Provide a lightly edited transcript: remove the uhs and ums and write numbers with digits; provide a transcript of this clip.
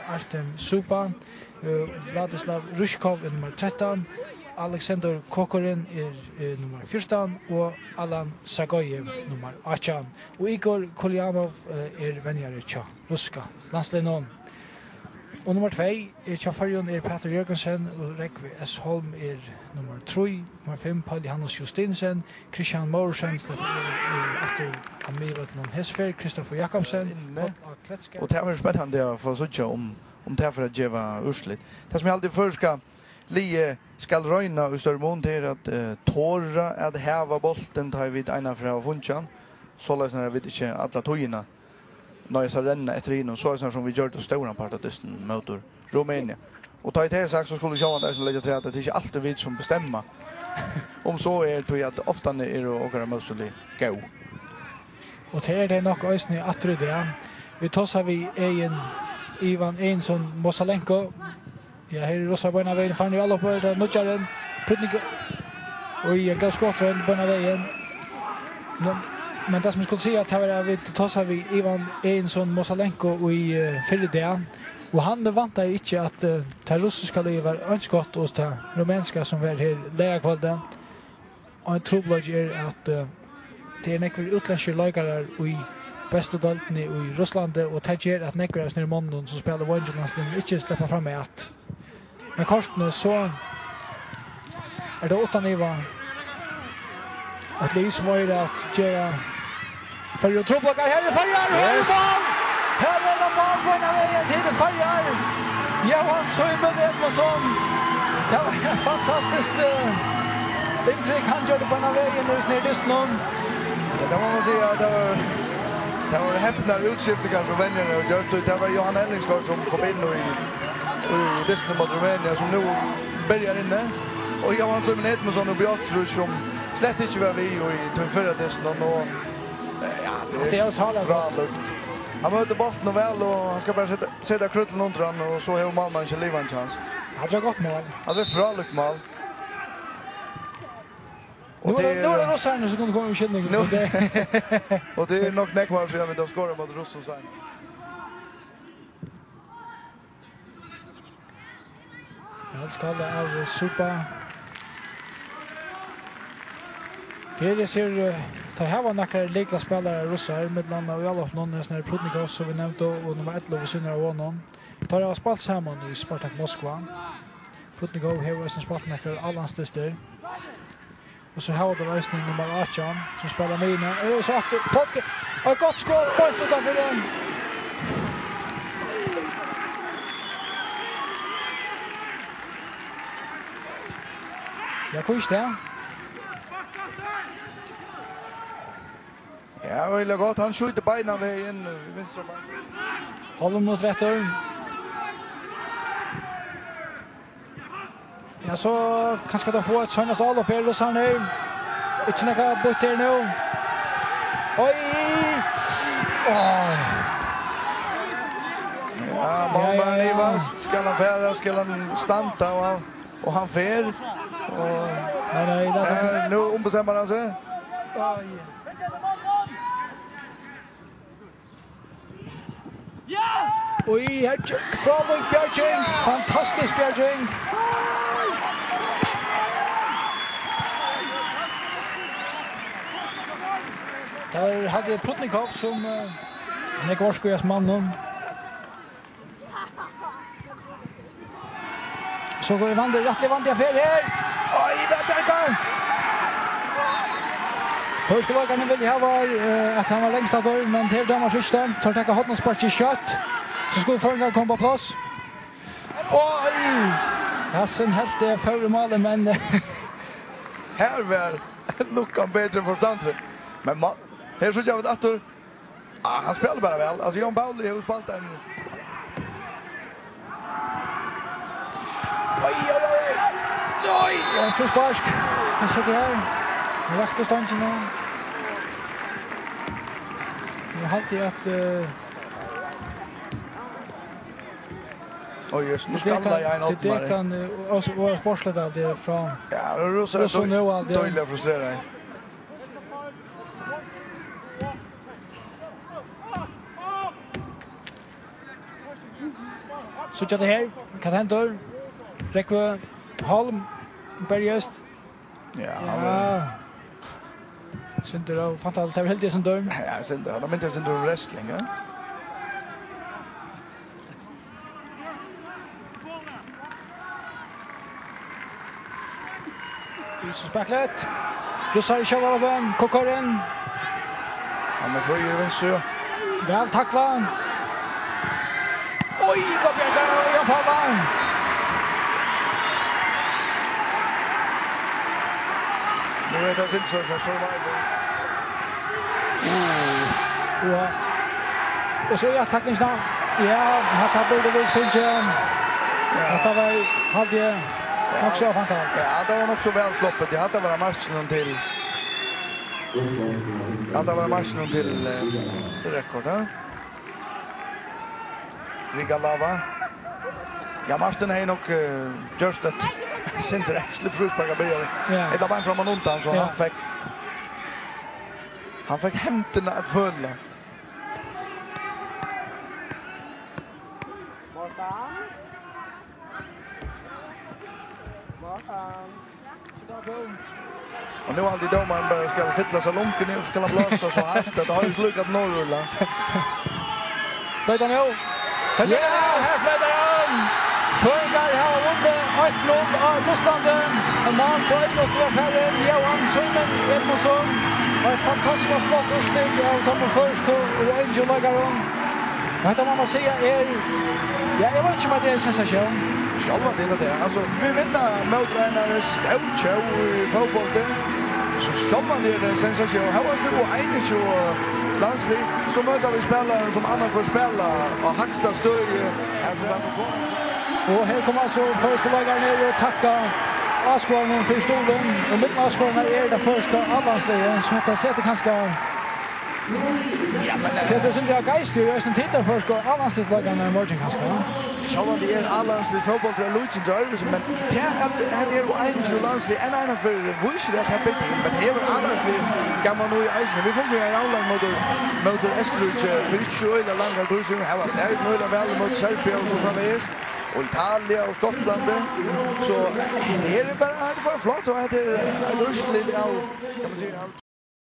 Artem Supa, Vladislav Ryshkov nummer 13, Alexander Kokorin nummer 14 og Alan Sagoyev nummer 18. Og Igor Kolyanov venjare tja ruska landslinjen. Og nummer 2 tja Farjon Peter Jørgensen og Rekve S. Holm nummer 3, nummer 5 Paul Johannes Justinsen, Christian Morsen efter Amirotlon Hesfer, Kristoffer Jakobsen og det var spennende å få sånn om det for å gjøre urslit. Det som jeg alltid først skal røyne i større mån til at tåre at heva bolten tar vi ena fra funnsjan, så løsner vi ikke alle togene når jeg skal renne etter inn, og så er det som vi gjør det større part av dysten mot Rumænia. Og ta i til sagt så skulle vi sjåan det som legger til at det ikke alltid vi som bestemmer om så det at ofte det åkere møselig gå. Og til det nok også i Atrudea. Vi tosser vi Ivan Einsson Mosalenko. Ja, her Rosa på en av veien. Fann jo alle på det. Nudjaren. Putnik. Og jeg gav skåtteren på en av veien. Men det som jeg skulle si at her vi tosser vi Ivan Einsson Mosalenko i Fyrdea. Og han vant ikke at det russiske livet var ønskott hos det rumenska som var her lærkvalget. Og en troblad at det nekver utländska lagare i bästa dalten i Russland och det gör att nekver av snir månden som spelar Vangelands inte släpper fram med att. Men kortene så det 8 nivå att Lys var det att göra för att troblad här i Färjar! Här är det mål på en av vägen till Färjar! Johan Søymen Edmondsson! Det var en fantastisk intryck han gjorde på en av vägen nu snir Dysnon. Ja, det må man säga att det var häpnar utskiftningar som vännerna och gjort. Det var Johan Ellingsgaard som kom in i Dysnon mot Rumänien som nu börjar inne. Och Johan Søymen Edmondsson och Björtrus som slett inte var vi i förra Dysnon. Ja, det är fralukt. Han möter bollen väl och han ska bara sätta krutteln under han och så har Malmö inte livet en chans. Han har gått mål. Han har fralukt mål. Nu är det Rossarna som kommer komma i känning. Och det är nog nekvar för att de skorar mot Rossarna. Jag ska det av Supa. Det ser tar här var några likla spelare russar med landa och alla någon sån här Prudnikov som vi nämnde och nummer 11 och Sunnar av honom. Tar jag spalt samman i Spartak Moskva. Prutnikov har också spalten här Allandsdyster. Och så har det lösning nummer 18 som spelar mina. Så att Plotke har gott skott på utanför den. Jag kurs det. Ja, vill jag gott han skjuter benen vägen vänstra ben. Håller mot rätt hörn. Ja, så kanske de får ett sånt all upp här och så nu. Inte några bort här nu. Oj! Oj! Ja, Malmö i vast ska han färra, ska han stanta och han fär. Och nej, det är nu ombestämmer han sig. Oj. Oj, här Frolund Björking. Fantastisk Björking. Där hade Prutnikov som Negorskojas mannen. Så går det rättlig vant i affär här. Oj, Björkan! Första lagarna vill jag ha att han var längst av dörren, men till dömar sista. Tar tacka hot och spark i kött. Så skulle förrän komma på plats. Oj! Hassen helt det förra målet, men här var Lukan bättre förstånd. Men här så jag vet att han spelar bara väl. Alltså Jan Pauli har spelat en. Oj, en förspark. Kan se det här. Nu vaktar stansen nu. Nu har alltid att oj, just nu skallar jag en åt mig. Det kan också vara sportsledare det från. Ja, det är så nu allt. Dåliga frustrerade. Så det här kan hända. Rekve Holm Bergest. Ja. Synder då fantastiskt det är helt det som dör. Ja, synder. De inte synder wrestling, ja. Utspaklet. Rosari Chavalben, Kokoren. Han är fröjer vänster. Väl tackla. Oj, Gabriel och Pavan. Nu vet jag inte så att survival. Ja. Och så jag tacklingsna. Ja, han tar både vid finchen. Ja. Det var hade också fantastiskt. Ja, det var nog så väl sloppet. Det hade varit matchen till. Ja, det var matchen till rekord, ja. Riga Lava. Ja, Marsten är nog just att Sinter Axel Frusberg började. Det var bara från man undan så han fick hämten att följa. Och nu alltid domaren bara ska fylla sig långt ner och ska blåsa så haft att har ju slukat norrrulla. Flyttar nu. Ja, här flyttar han. Förgar har vunnit 1-0 av Moslanden. En man på ett var färre. Johan Sundman Edmundsson. Och ett fantastiskt flott urslut av Tommy Försko och Angel Lagaron. Vad heter man säga är... Ja, jag vet inte om det är en sensation. Själva det där. Alltså, vi vinner mot tränare Staucho i fotbollen. Så själva det är en sensation. Här var det då egentligen landslig. Så möter vi spelare som andra får spela och högsta stöd här som där på. Och här kommer alltså förskollagaren ner och tacka Askvarnen för stolen. Och mitt Askvarnen är det första allansligen. Så detta sätter ganska... Ja, men det som det är geist ju. Jag är som tittar först och allansligslagaren är morgon ganska. Själva det är allanslig fotboll till Lutzen Jarvis. Men det är ju en landslig. En annan för vuxen att ha bättre. Men det är väl allanslig. Kan man nu i eisen. Vi får ju i Auland mot Estruch. För inte så öjla långa dusen. Här var stärkt möjliga väl mot Serbia och så framvägs. Och Italien och Skottland. Så det är bara flott. Och det är ursligt av, kan man säga,